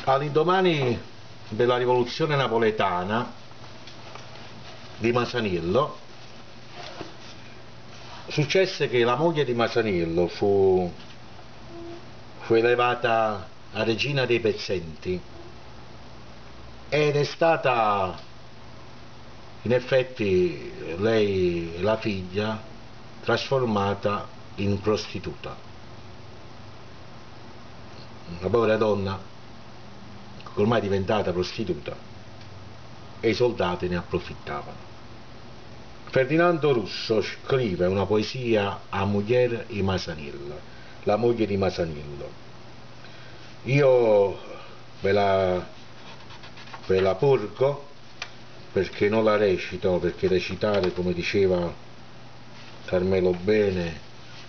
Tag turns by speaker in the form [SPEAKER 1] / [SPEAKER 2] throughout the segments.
[SPEAKER 1] All'indomani della rivoluzione napoletana di Masaniello successe che la moglie di Masaniello fu elevata a regina dei pezzenti ed è stata in effetti lei, la figlia, trasformata in prostituta. Una povera donna ormai diventata prostituta e i soldati ne approfittavano. Ferdinando Russo scrive una poesia a Mujer y Masaniello, la moglie di Masaniello. Io ve la porgo perché non la recito, perché recitare, come diceva Carmelo Bene,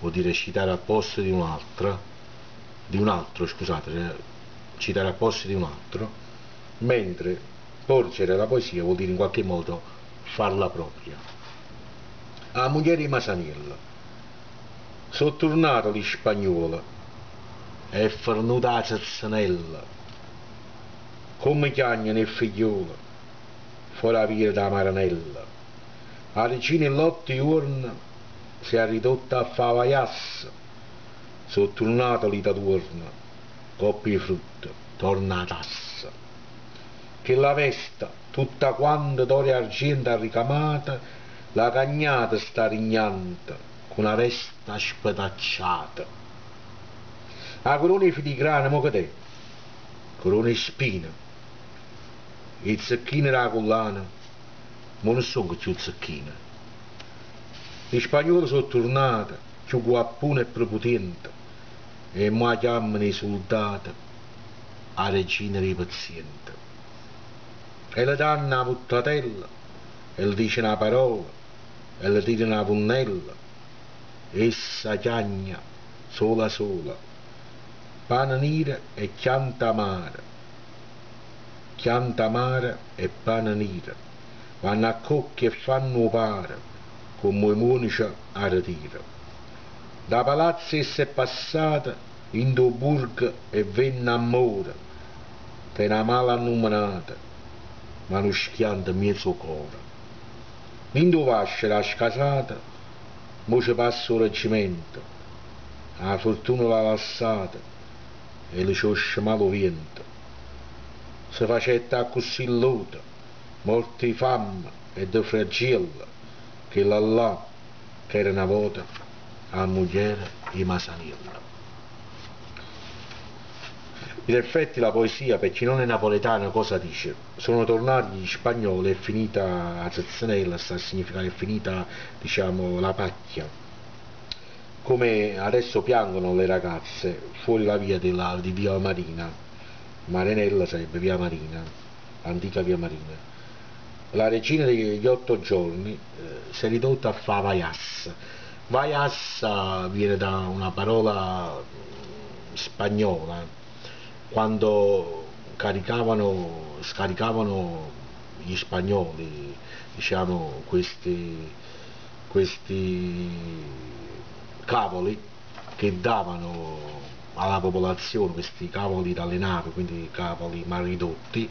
[SPEAKER 1] vuol dire citare al posto di un altro, scusate, citare al posto di un altro, mentre porgere la poesia vuol dire in qualche modo farla propria. A Mujer y Masaniello, sono tornato gli spagnoli e fornuta la zazzanella, come chiagnano il figliolo, fuori la via da Maranella. La regina in l'8 giorni si è ridotta a favaiassa, sono tornato lì da torno, coppie di frutta, torna a tassa. Che la vesta, tutta quanta d'oro e argento ricamata, la cagnata sta rignante, con una vesta spetacciata. La corona di filigrana, mo che è? Corona di spina. I zecchini della collana, ma non sono più zecchini. Gli spagnoli sono tornati, più guappone e prepotente, e mi chiamano i soldati a regina dei pazienti. E le danno una puttatella, e le dice una parola, e le tira una punnella, essa chiagna sola sola, pane nera e chianta amara e pane nera, vanno a cocchi e fanno pare, come i munici a ritiro. Da palazzo essa è passata in do burgo e venne a more, per una mala annumerata, ma non schianta mezzo cuore. In do vascia era scasata, mo ci passa il reggimento, la fortuna l'ha lassata e le ciosce malo vento. Si facetta così lota, morte di fame e di fragilla, che là, che era una volta, a Mujer y Masaniello. In effetti la poesia, per chi non è napoletano, cosa dice? Sono tornati gli spagnoli, è finita la zazzanella, sta a significare è finita, diciamo, la pacchia. Come adesso piangono le ragazze fuori la via di Via Marina, Marinella sarebbe Via Marina, l'antica Via Marina. La regina degli 8 giorni si è ridotta a fa vaiassa. Vaiassa viene da una parola spagnola, quando scaricavano gli spagnoli, diciamo, questi cavoli che davano alla popolazione, questi cavoli dalle navi, quindi cavoli mal ridotti,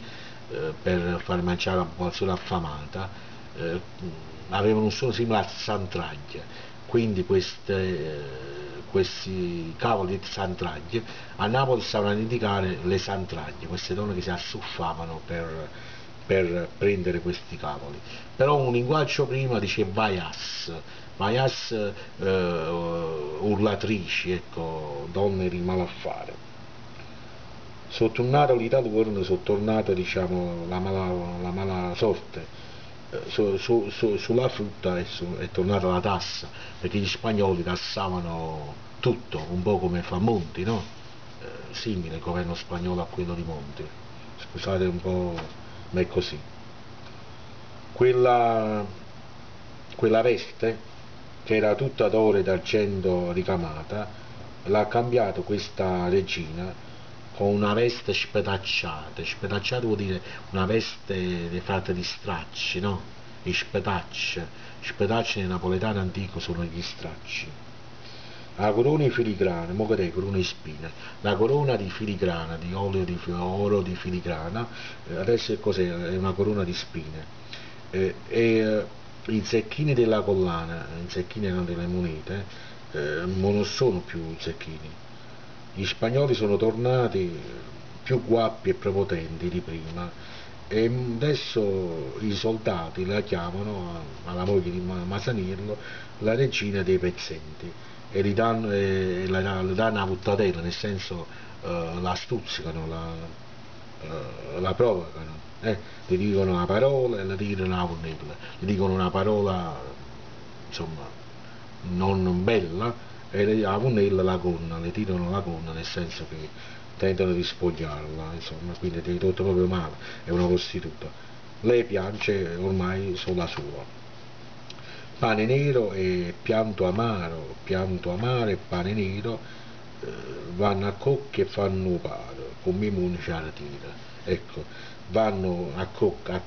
[SPEAKER 1] per far mangiare la popolazione affamata, avevano un suono simile a santraglia, quindi questi cavoli di santraglie a Napoli stavano ad indicare le santraglie, queste donne che si assuffavano per prendere questi cavoli. Però un linguaggio prima dice vaias urlatrici, ecco, donne di malaffare. Sono tornato lì da torno, sono tornato, diciamo, la mala sorte. Sulla frutta è tornata la tassa, perché gli spagnoli tassavano tutto, un po' come fa Monti, no? Simile il governo spagnolo a quello di Monti. Scusate un po', ma è così. Quella veste, che era tutta d'oro ed argento ricamata, l'ha cambiato questa regina con una veste spetacciata. Spetacciata vuol dire una veste fatta di stracci, no? I spetacci. Spetacci nel napoletano antico sono gli stracci. La corona di filigrana, mo che è corona di spine, la corona di filigrana, di olio di oro di filigrana, adesso è cos'è? È una corona di spine. I zecchini della collana, i zecchini erano delle monete, ma non sono più zecchini. Gli spagnoli sono tornati più guappi e prepotenti di prima e adesso i soldati la chiamano alla moglie di Masaniello la regina dei pezzenti e gli danno, le danno una puttatella, nel senso la stuzzicano, la provocano, gli dicono una parola e le tirano una ponnella, gli dicono una parola insomma non bella e la ponnella la gonna, le tirano la gonna, nel senso che tentano di spogliarla, insomma, quindi è tutto proprio male, è una prostituta. Lei piange ormai sola sua. Pane nero e pianto amaro e pane nero, vanno a cocche e fanno paro, con mimone ciaratira. Ecco, vanno a cocca,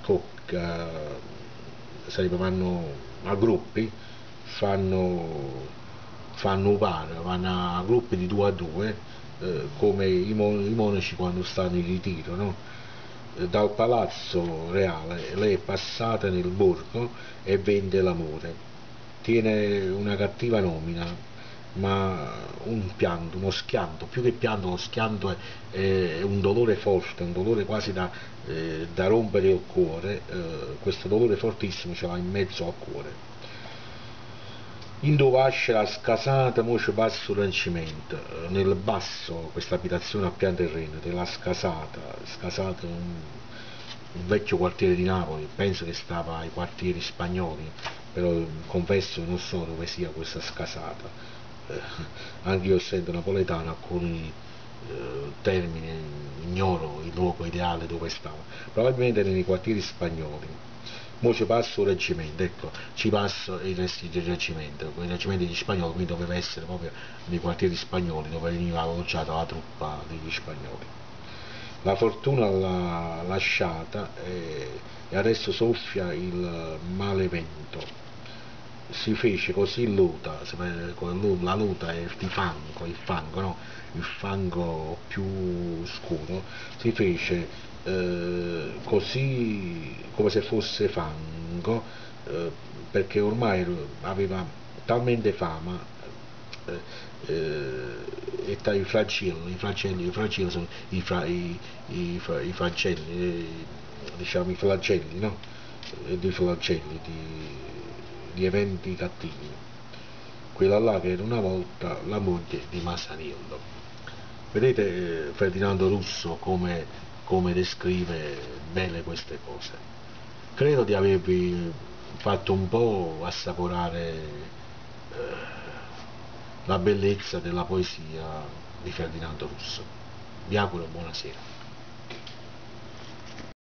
[SPEAKER 1] sarebbe, vanno a gruppi, fanno paro, vanno a gruppi di 2 a 2, come i monaci quando stanno in ritiro, no? Dal palazzo reale lei è passata nel borgo e vende l'amore. Tiene una cattiva nomina, ma un pianto, uno schianto, più che pianto, lo schianto è un dolore forte, un dolore quasi da rompere il cuore, questo dolore fortissimo ce l'ha in mezzo al cuore. In dove esce la scasata, mo ci passa il Rinascimento, nel basso, questa abitazione a pian terreno, della scasata un vecchio quartiere di Napoli, penso che stava ai quartieri spagnoli, però confesso non so dove sia questa scasata, anche io essendo napoletano alcuni termini ignoro il luogo ideale dove stava, probabilmente nei quartieri spagnoli. Mo ci passa il reggimento, ecco, ci passa i resti del reggimento, il reggimento degli spagnoli, quindi doveva essere proprio nei quartieri spagnoli dove veniva alloggiata la truppa degli spagnoli. La fortuna l'ha lasciata e adesso soffia il malevento. Si fece così luta, la luta è di fango, il fango, no? Il fango più scuro, si fece così come se fosse fango, perché ormai aveva talmente fama, e tra i flagelli sono i flagelli, diciamo i flagelli, no? Di flagelli, di eventi cattivi. Quella là che era una volta la moglie di Masaniello. Vedete Ferdinando Russo come descrive bene queste cose. Credo di avervi fatto un po' assaporare la bellezza della poesia di Ferdinando Russo. Vi auguro buonasera.